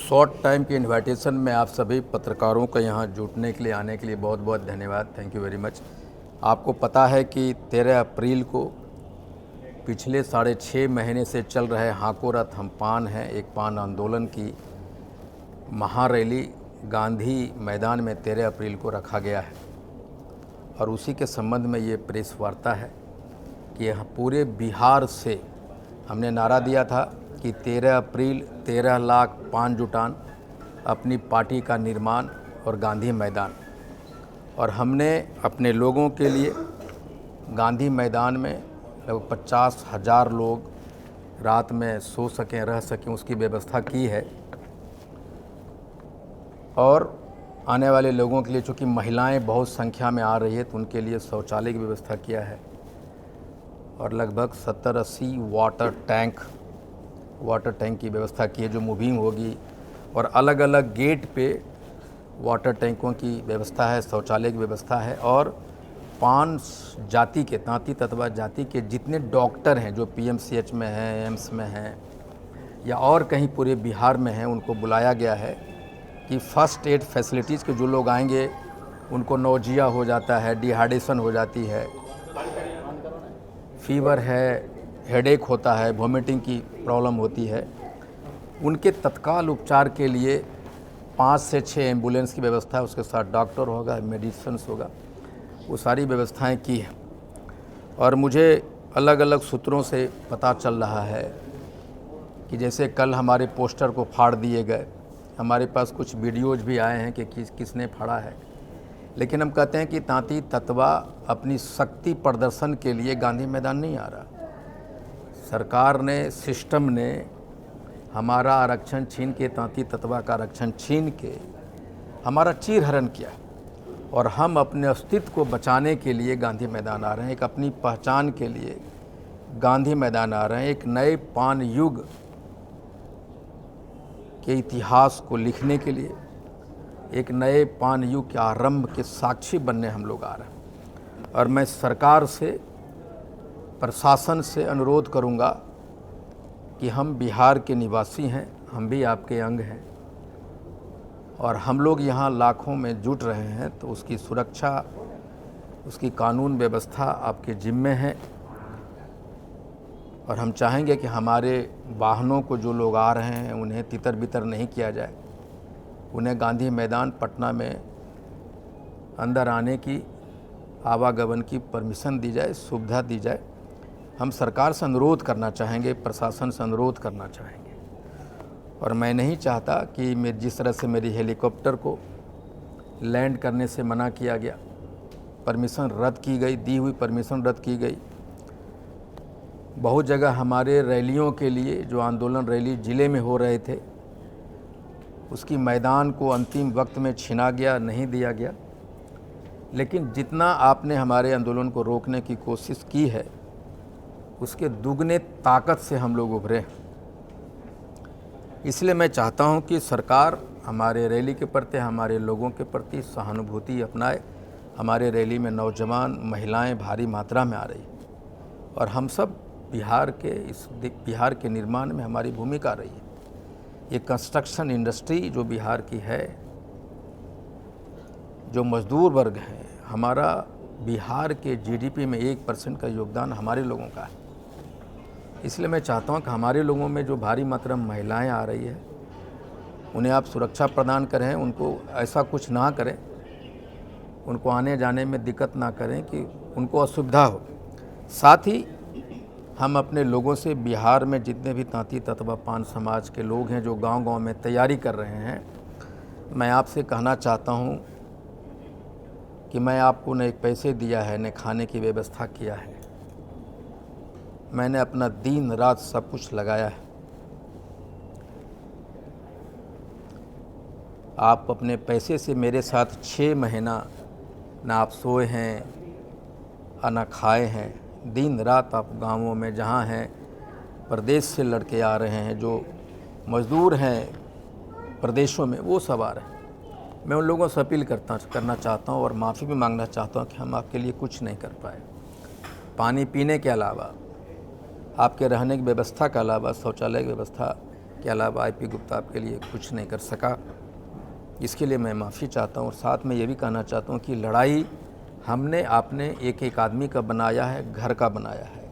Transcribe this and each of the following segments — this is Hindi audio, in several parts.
शॉर्ट टाइम के इनविटेशन में आप सभी पत्रकारों का यहाँ जुटने के लिए आने के लिए बहुत बहुत धन्यवाद। Thank you very much. आपको पता है कि 13 अप्रैल को पिछले 6.5 महीने से चल रहे हाको रथ हम पान है एक पान आंदोलन की महारैली गांधी मैदान में 13 अप्रैल को रखा गया है और उसी के संबंध में ये प्रेस वार्ता है कि यहाँ पूरे बिहार से हमने नारा दिया था कि 13 अप्रैल 13 लाख पान जुटान, अपनी पार्टी का निर्माण और गांधी मैदान। और हमने अपने लोगों के लिए गांधी मैदान में लगभग 50,000 लोग रात में सो सकें, रह सकें, उसकी व्यवस्था की है। और आने वाले लोगों के लिए, चूँकि महिलाएं बहुत संख्या में आ रही है, तो उनके लिए शौचालय की व्यवस्था किया है और लगभग 70-80 वाटर टैंक की व्यवस्था की है जो मूविंग होगी। और अलग अलग गेट पे वाटर टैंकों की व्यवस्था है, शौचालय की व्यवस्था है। और 5 जाति के, तांती ततवा जाति के जितने डॉक्टर हैं जो पीएमसीएच में हैं, एम्स में हैं या और कहीं पूरे बिहार में हैं, उनको बुलाया गया है कि फर्स्ट एड फैसिलिटीज़ के जो लोग आएंगे उनको नौजिया हो जाता है, डिहाइड्रेशन हो जाती है, फीवर है, हेडेक होता है, वॉमिटिंग की प्रॉब्लम होती है, उनके तत्काल उपचार के लिए 5 से 6 एम्बुलेंस की व्यवस्था है, उसके साथ डॉक्टर होगा, मेडिसिन होगा, वो सारी व्यवस्थाएं की हैं। और मुझे अलग अलग सूत्रों से पता चल रहा है कि जैसे कल हमारे पोस्टर को फाड़ दिए गए, हमारे पास कुछ वीडियोज़ भी आए हैं कि किसने फाड़ा है। लेकिन हम कहते हैं कि तांती ततवा अपनी शक्ति प्रदर्शन के लिए गांधी मैदान नहीं आ रहा। सरकार ने, सिस्टम ने हमारा आरक्षण छीन के, तांती ततवा का आरक्षण छीन के हमारा चीरहरण किया और हम अपने अस्तित्व को बचाने के लिए गांधी मैदान आ रहे हैं। एक अपनी पहचान के लिए गांधी मैदान आ रहे हैं। एक नए पान युग के इतिहास को लिखने के लिए, एक नए पान युग के आरंभ के साक्षी बनने हम लोग आ रहे हैं। और मैं सरकार से, प्रशासन से अनुरोध करूंगा कि हम बिहार के निवासी हैं, हम भी आपके अंग हैं और हम लोग यहाँ लाखों में जुट रहे हैं, तो उसकी सुरक्षा, उसकी कानून व्यवस्था आपके जिम्मे है। और हम चाहेंगे कि हमारे वाहनों को जो लोग आ रहे हैं उन्हें तितर बितर नहीं किया जाए, उन्हें गांधी मैदान पटना में अंदर आने की, आवागमन की परमिशन दी जाए, सुविधा दी जाए। हम सरकार से अनुरोध करना चाहेंगे, प्रशासन से अनुरोध करना चाहेंगे। और मैं नहीं चाहता कि जिस तरह से मेरी हेलीकॉप्टर को लैंड करने से मना किया गया, परमिशन रद्द की गई, दी हुई परमिशन रद्द की गई। बहुत जगह हमारे रैलियों के लिए, जो आंदोलन रैली ज़िले में हो रहे थे, उसकी मैदान को अंतिम वक्त में छीना गया, नहीं दिया गया। लेकिन जितना आपने हमारे आंदोलन को रोकने की कोशिश की है, उसके दुगने ताकत से हम लोग उभरे। इसलिए मैं चाहता हूं कि सरकार हमारे रैली के प्रति, हमारे लोगों के प्रति सहानुभूति अपनाए। हमारे रैली में नौजवान, महिलाएं भारी मात्रा में आ रही और हम सब बिहार के निर्माण में हमारी भूमिका रही है। ये कंस्ट्रक्शन इंडस्ट्री जो बिहार की है, जो मजदूर वर्ग है, हमारा बिहार के जीडीपी में 1% का योगदान हमारे लोगों का है। इसलिए मैं चाहता हूं कि हमारे लोगों में जो भारी मात्रा में महिलाएं आ रही है, उन्हें आप सुरक्षा प्रदान करें, उनको ऐसा कुछ ना करें, उनको आने जाने में दिक्कत ना करें कि उनको असुविधा हो। साथ ही हम अपने लोगों से, बिहार में जितने भी तांती ततवा पान समाज के लोग हैं जो गांव-गांव में तैयारी कर रहे हैं, मैं आपसे कहना चाहता हूं कि मैं आपको न एक पैसे दिया है, न खाने की व्यवस्था किया है। मैंने अपना दिन रात सब कुछ लगाया है। आप अपने पैसे से मेरे साथ 6 महीना ना आप सोए हैं और ना खाए हैं। दिन रात आप गांवों में जहां हैं, प्रदेश से लड़के आ रहे हैं, जो मज़दूर हैं प्रदेशों में, वो सब आ रहे हैं। मैं उन लोगों से अपील करना चाहता हूं और माफ़ी भी मांगना चाहता हूं कि हम आपके लिए कुछ नहीं कर पाए। पानी पीने के अलावा, आपके रहने की व्यवस्था के अलावा, शौचालय की व्यवस्था के अलावा आईपी गुप्ता आपके लिए कुछ नहीं कर सका। इसके लिए मैं माफ़ी चाहता हूँ और साथ में ये भी कहना चाहता हूँ कि लड़ाई हमने आपने एक एक आदमी का बनाया है, घर का बनाया है।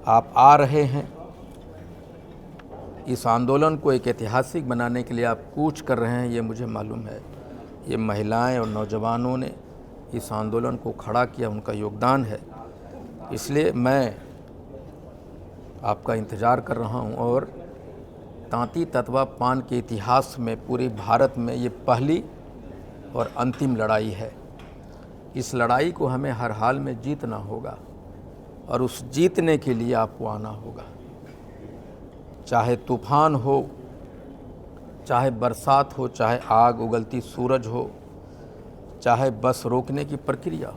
आप आ रहे हैं, इस आंदोलन को एक ऐतिहासिक बनाने के लिए आप कूच कर रहे हैं, ये मुझे मालूम है। ये महिलाएं और नौजवानों ने इस आंदोलन को खड़ा किया, उनका योगदान है। इसलिए मैं आपका इंतज़ार कर रहा हूं और तांती ततवा पान के इतिहास में पूरे भारत में ये पहली और अंतिम लड़ाई है। इस लड़ाई को हमें हर हाल में जीतना होगा और उस जीतने के लिए आपको आना होगा। चाहे तूफान हो, चाहे बरसात हो, चाहे आग उगलती सूरज हो, चाहे बस रोकने की प्रक्रिया,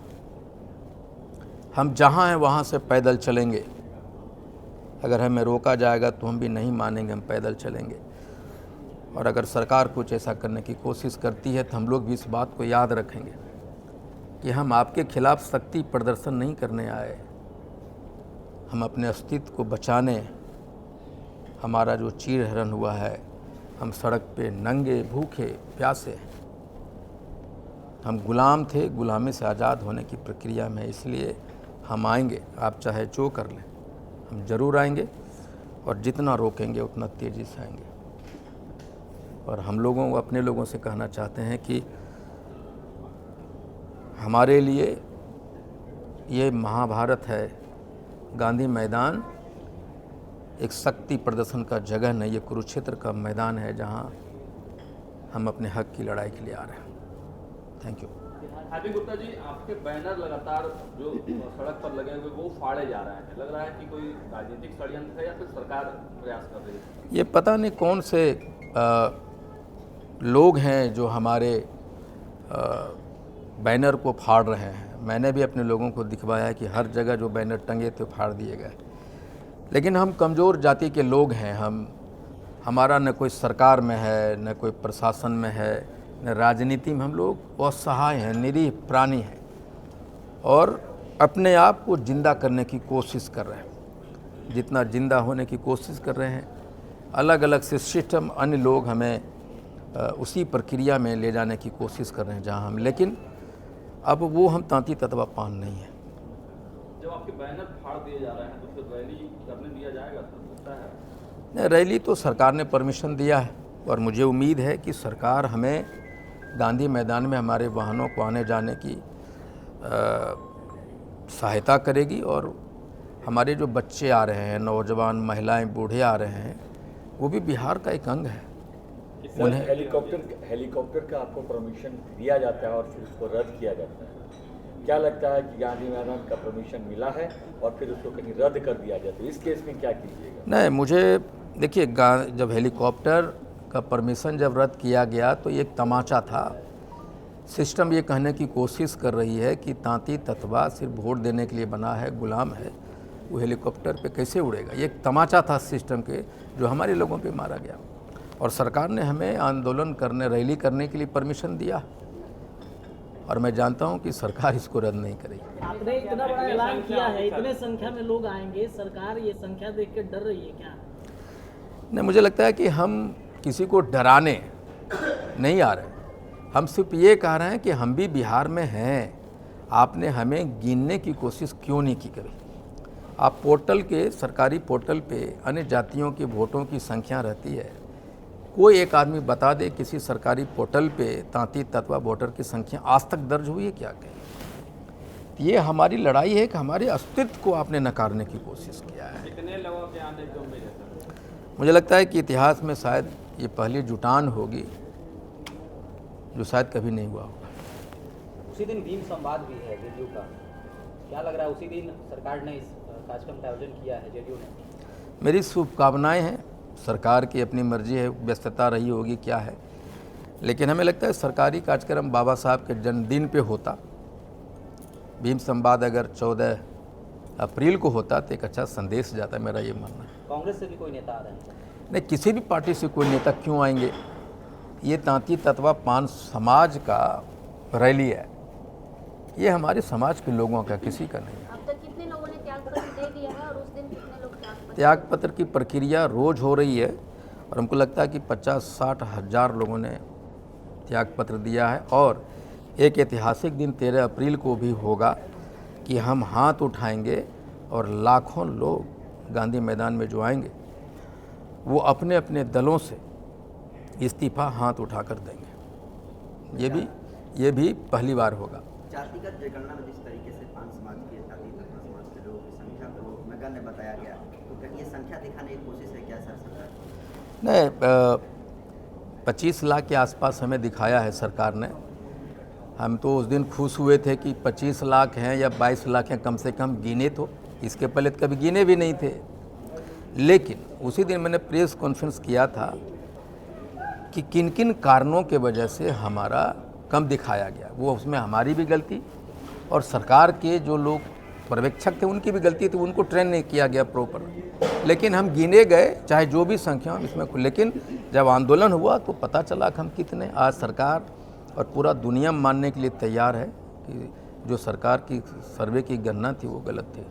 हम जहाँ हैं वहाँ से पैदल चलेंगे। अगर हमें रोका जाएगा तो हम भी नहीं मानेंगे, हम पैदल चलेंगे। और अगर सरकार कुछ ऐसा करने की कोशिश करती है तो हम लोग भी इस बात को याद रखेंगे कि हम आपके खिलाफ शक्ति प्रदर्शन नहीं करने आए, हम अपने अस्तित्व को बचाने। हमारा जो चीरहरण हुआ है, हम सड़क पे नंगे भूखे प्यासे हैं, हम गुलाम थे, गुलामी से आज़ाद होने की प्रक्रिया में। इसलिए हम आएंगे, आप चाहे जो कर लें, हम ज़रूर आएंगे और जितना रोकेंगे उतना तेज़ी से आएंगे। और हम लोगों को, अपने लोगों से कहना चाहते हैं कि हमारे लिए ये महाभारत है, गांधी मैदान एक शक्ति प्रदर्शन का जगह नहीं, ये कुरुक्षेत्र का मैदान है जहां हम अपने हक की लड़ाई के लिए आ रहे हैं। Thank you. IP Gupta ji, आपके बैनर लगातार जो सड़क पर लगे हुए वो फाड़े जा रहे हैं, लग रहा है कि कोई राजनीतिक षड्यंत्र है या फिर सरकार प्रयास कर रही है? ये पता नहीं कौन से लोग हैं जो हमारे बैनर को फाड़ रहे हैं। मैंने भी अपने लोगों को दिखवाया है कि हर जगह जो बैनर टंगे थे फाड़ दिए गए। लेकिन हम कमज़ोर जाति के लोग हैं, हमारा न कोई सरकार में है, न कोई प्रशासन में है, न राजनीति में। हम लोग असहाय हैं, निरीह प्राणी हैं और अपने आप को जिंदा करने की कोशिश कर रहे हैं। जितना जिंदा होने की कोशिश कर रहे हैं, अलग अलग से सिस्टम, अन्य लोग हमें उसी प्रक्रिया में ले जाने की कोशिश कर रहे हैं जहां हम, लेकिन अब वो हम तांती ततवा पान नहीं है। जब आपके बैनर फाड़ दिए जा रहे हैं तो फिर रैली करने दिया जाएगा तो है? नहीं, रैली तो सरकार ने परमिशन दिया है और मुझे उम्मीद है कि सरकार हमें गांधी मैदान में हमारे वाहनों को आने जाने की सहायता करेगी। और हमारे जो बच्चे आ रहे हैं, नौजवान, महिलाएं, बूढ़े आ रहे हैं, वो भी बिहार का एक अंग है। उन्हें हेलीकॉप्टर का आपको परमिशन दिया जाता है और फिर उसको रद्द किया जाता है। क्या लगता है कि गांधी मैदान का परमिशन मिला है और फिर उसको कहीं रद्द कर दिया जाता है? इस केस में क्या कीजिएगा? नहीं, मुझे देखिए, जब हेलीकॉप्टर का परमिशन जब रद्द किया गया तो ये एक तमाचा था। सिस्टम ये कहने की कोशिश कर रही है कि तांती ततवा सिर्फ वोट देने के लिए बना है, गुलाम है, वो हेलीकॉप्टर पे कैसे उड़ेगा। ये एक तमाचा था सिस्टम के, जो हमारे लोगों पे मारा गया। और सरकार ने हमें आंदोलन करने, रैली करने के लिए परमिशन दिया और मैं जानता हूं कि सरकार इसको रद्द नहीं करेगी। आपने इतना बड़ा ऐलान किया है, इतने संख्या में लोग आएंगे, सरकार ये संख्या देख के डर रही है क्या? नहीं, मुझे लगता है कि हम किसी को डराने नहीं आ रहे, हम सिर्फ ये कह रहे हैं कि हम भी बिहार में हैं। आपने हमें गिनने की कोशिश क्यों नहीं की कभी? आप पोर्टल के, सरकारी पोर्टल पे अन्य जातियों के वोटों की संख्या रहती है। कोई एक आदमी बता दे किसी सरकारी पोर्टल पे तांती ततवा वोटर की संख्या आज तक दर्ज हुई है क्या? कहीं ये हमारी लड़ाई है कि हमारे अस्तित्व को आपने नकारने की कोशिश किया है। कितने लोगों के आने की उम्मीद है? मुझे लगता है कि इतिहास में शायद ये पहली जुटान होगी जो शायद कभी नहीं हुआ होगा। उसी दिन भीम संवाद भी है जेडीयू का, क्या लग रहा है उसी दिन सरकार ने इस कार्यक्रम का आयोजन किया है जेडीयू ने? मेरी शुभकामनाएं हैं। सरकार की अपनी मर्जी है, व्यस्तता रही होगी क्या है, लेकिन हमें लगता है सरकारी कार्यक्रम बाबा साहब के जन्मदिन पे होता। भीम संवाद अगर 14 अप्रैल को होता तो एक अच्छा संदेश जाता है, मेरा ये मानना है। कांग्रेस से भी कोई नेता आ रहे हैं? नहीं, किसी भी पार्टी से कोई नेता क्यों आएंगे? ये तांती ततवा पान समाज का रैली है, ये हमारे समाज के लोगों का, किसी का नहीं है। अब तक कितने लोगों ने त्याग पत्र दे दिया है और उस दिन कितने लोग त्याग पत्र? त्याग पत्र की प्रक्रिया रोज हो रही है और हमको लगता है कि 50-60 हज़ार लोगों ने त्यागपत्र दिया है। और एक ऐतिहासिक दिन 13 अप्रैल को भी होगा कि हम हाथ उठाएंगे और लाखों लोग गांधी मैदान में जो आएंगे वो अपने अपने दलों से इस्तीफा हाथ उठाकर देंगे। ये भी पहली बार होगा। जातिगत जनगणना में जिस तरीके से 5 समाज के जाति तत्व समाज के लोगों की संख्या को नगण्य बताया गया, तो कहीं ये संख्या दिखाने की कोशिश है क्या सर सरकार? नहीं, 25 लाख के आसपास हमें दिखाया है सरकार ने। हम तो उस दिन खुश हुए थे कि 25 लाख हैं या 22 लाख हैं, कम से कम गिने तो। इसके पहले तो कभी गिने भी नहीं थे। लेकिन उसी दिन मैंने प्रेस कॉन्फ्रेंस किया था कि किन किन कारणों के वजह से हमारा कम दिखाया गया। वो उसमें हमारी भी गलती और सरकार के जो लोग पर्यवेक्षक थे उनकी भी गलती थी, उनको ट्रेन नहीं किया गया प्रॉपर। लेकिन हम गिने गए, चाहे जो भी संख्या हो इसमें। लेकिन जब आंदोलन हुआ तो पता चला कि हम कितने। आज सरकार और पूरा दुनिया मानने के लिए तैयार है कि जो सरकार की सर्वे की गणना थी वो गलत थी।